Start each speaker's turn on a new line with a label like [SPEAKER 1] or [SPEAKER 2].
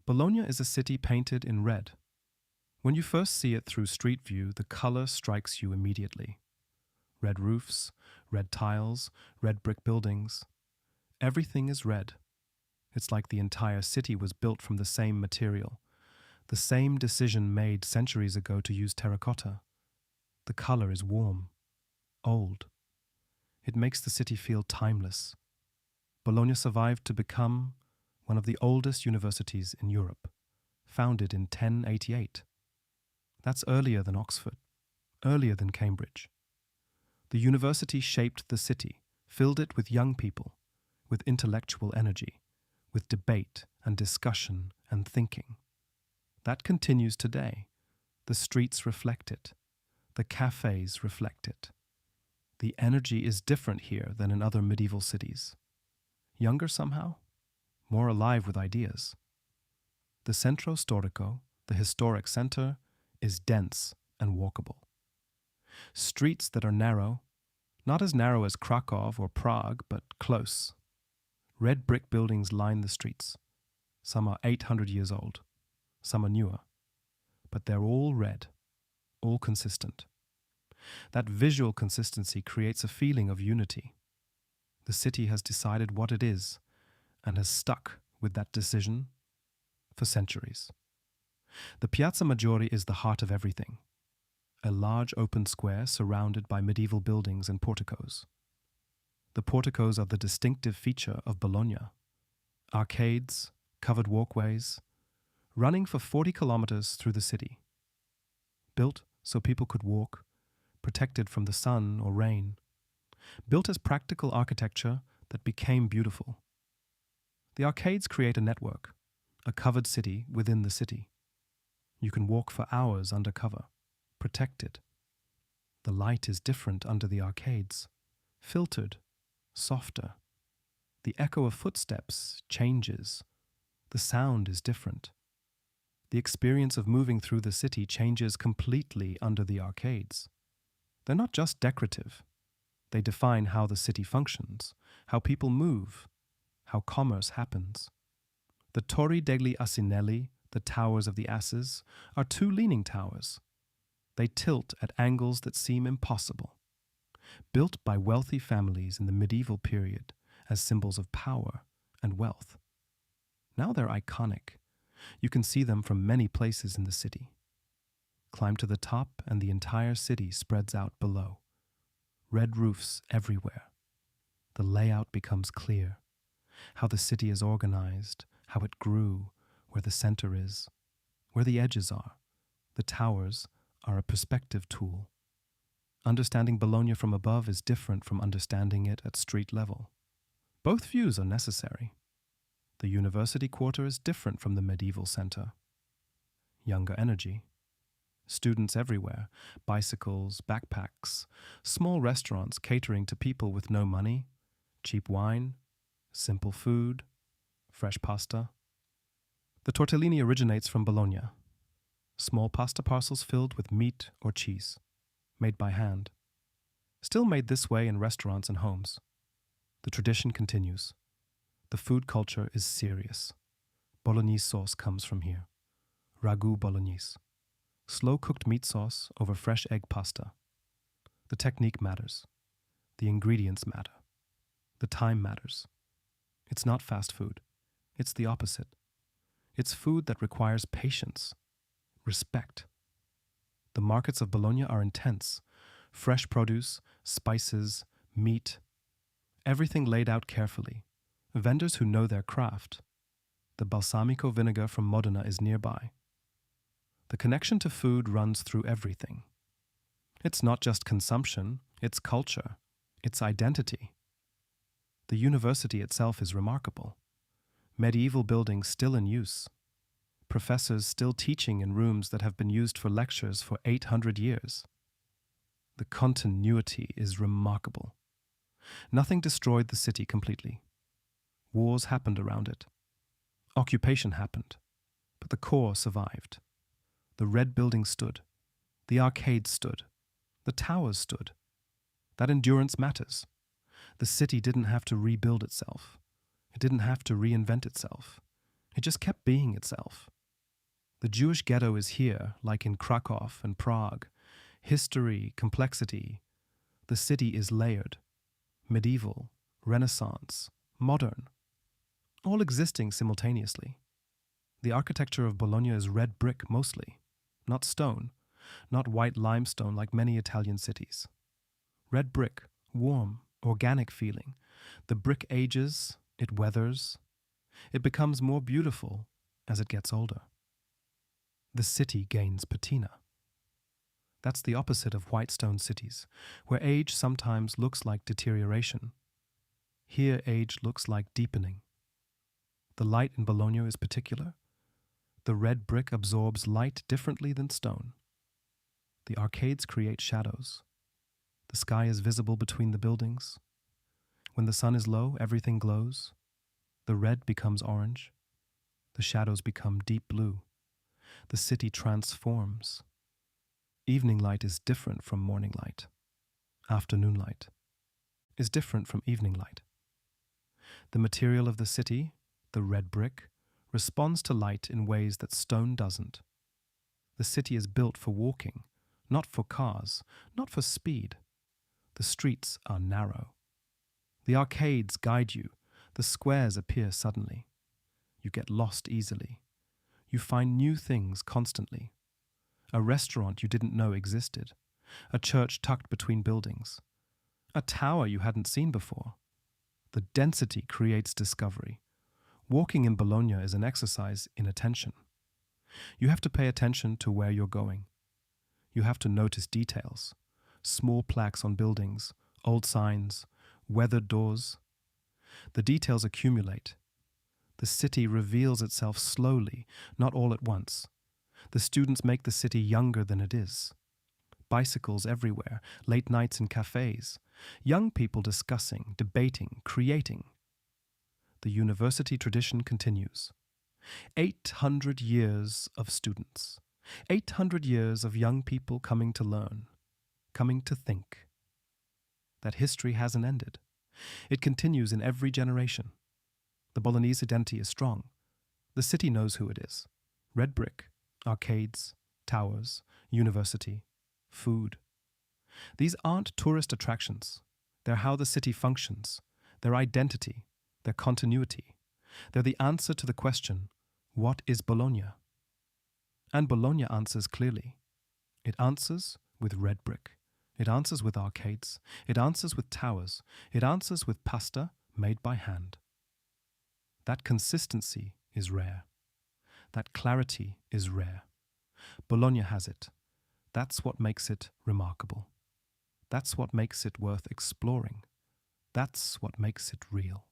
[SPEAKER 1] Bologna is a city painted in red. When you first see it through street view, the color strikes you immediately. Red roofs, red tiles, red brick buildings. Everything is red. It's like the entire city was built from the same material, the same decision made centuries ago to use terracotta. The color is warm, old. It makes the city feel timeless. Bologna survived to become one of the oldest universities in Europe, founded in 1088. That's earlier than Oxford, earlier than Cambridge. The university shaped the city, filled it with young people, with intellectual energy, with debate and discussion and thinking. That continues today. The streets reflect it. The cafes reflect it. The energy is different here than in other medieval cities. Younger somehow, more alive with ideas. The Centro Storico, the historic center, is dense and walkable. Streets that are narrow, not as narrow as Krakow or Prague, but close. Red brick buildings line the streets. Some are 800 years old, some are newer, but they're all red, all consistent. That visual consistency creates a feeling of unity. The city has decided what it is and has stuck with that decision for centuries. The Piazza Maggiore is the heart of everything, a large open square surrounded by medieval buildings and porticoes. The porticoes are the distinctive feature of Bologna. Arcades, covered walkways, running for 40 kilometers through the city. Built so people could walk, protected from the sun or rain. Built as practical architecture that became beautiful. The arcades create a network, a covered city within the city. You can walk for hours under cover, protected. The light is different under the arcades, filtered, softer. The echo of footsteps changes. The sound is different. The experience of moving through the city changes completely under the arcades. They're not just decorative. They define how the city functions, how people move, how commerce happens. The Torre degli Asinelli, the Towers of the Asses, are two leaning towers. They tilt at angles that seem impossible. Built by wealthy families in the medieval period as symbols of power and wealth. Now they're iconic. You can see them from many places in the city. Climb to the top and the entire city spreads out below. Red roofs everywhere. The layout becomes clear. How the city is organized, how it grew, where the center is, where the edges are. The towers are a perspective tool. Understanding Bologna from above is different from understanding it at street level. Both views are necessary. The university quarter is different from the medieval center. Younger energy. Students everywhere, bicycles, backpacks, small restaurants catering to people with no money, cheap wine, simple food, fresh pasta. The tortellini originates from Bologna. Small pasta parcels filled with meat or cheese, made by hand. Still made this way in restaurants and homes. The tradition continues. The food culture is serious. Bolognese sauce comes from here. Ragu bolognese. Slow-cooked meat sauce over fresh egg pasta. The technique matters. The ingredients matter. The time matters. It's not fast food. It's the opposite. It's food that requires patience, respect. The markets of Bologna are intense. Fresh produce, spices, meat. Everything laid out carefully. Vendors who know their craft. The balsamico vinegar from Modena is nearby. The connection to food runs through everything. It's not just consumption, it's culture, it's identity. The university itself is remarkable. Medieval buildings still in use. Professors still teaching in rooms that have been used for lectures for 800 years. The continuity is remarkable. Nothing destroyed the city completely. Wars happened around it. Occupation happened, but the core survived. The red building stood. The arcades stood. The towers stood. That endurance matters. The city didn't have to rebuild itself. It didn't have to reinvent itself. It just kept being itself. The Jewish ghetto is here, like in Krakow and Prague. History, complexity. The city is layered. Medieval, Renaissance, modern. All existing simultaneously. The architecture of Bologna is red brick mostly, not stone, not white limestone like many Italian cities. Red brick, warm, organic feeling. The brick ages, it weathers. It becomes more beautiful as it gets older. The city gains patina. That's the opposite of white stone cities, where age sometimes looks like deterioration. Here age looks like deepening. The light in Bologna is particular. The red brick absorbs light differently than stone. The arcades create shadows. The sky is visible between the buildings. When the sun is low, everything glows. The red becomes orange. The shadows become deep blue. The city transforms. Evening light is different from morning light. Afternoon light is different from evening light. The material of the city, the red brick, responds to light in ways that stone doesn't. The city is built for walking, not for cars, not for speed. The streets are narrow. The arcades guide you. The squares appear suddenly. You get lost easily. You find new things constantly. A restaurant you didn't know existed. A church tucked between buildings. A tower you hadn't seen before. The density creates discovery. Walking in Bologna is an exercise in attention. You have to pay attention to where you're going. You have to notice details. Small plaques on buildings, old signs, weathered doors. The details accumulate. The city reveals itself slowly, not all at once. The students make the city younger than it is. Bicycles everywhere, late nights in cafes. Young people discussing, debating, creating. The university tradition continues. 800 years of students. 800 years of young people coming to learn, coming to think. That history hasn't ended. It continues in every generation. The Bolognese identity is strong. The city knows who it is. Red brick, arcades, towers, university, food. These aren't tourist attractions. They're how the city functions, their identity, their continuity. They're the answer to the question, what is Bologna? And Bologna answers clearly. It answers with red brick. It answers with arcades. It answers with towers. It answers with pasta made by hand. That consistency is rare. That clarity is rare. Bologna has it. That's what makes it remarkable. That's what makes it worth exploring. That's what makes it real.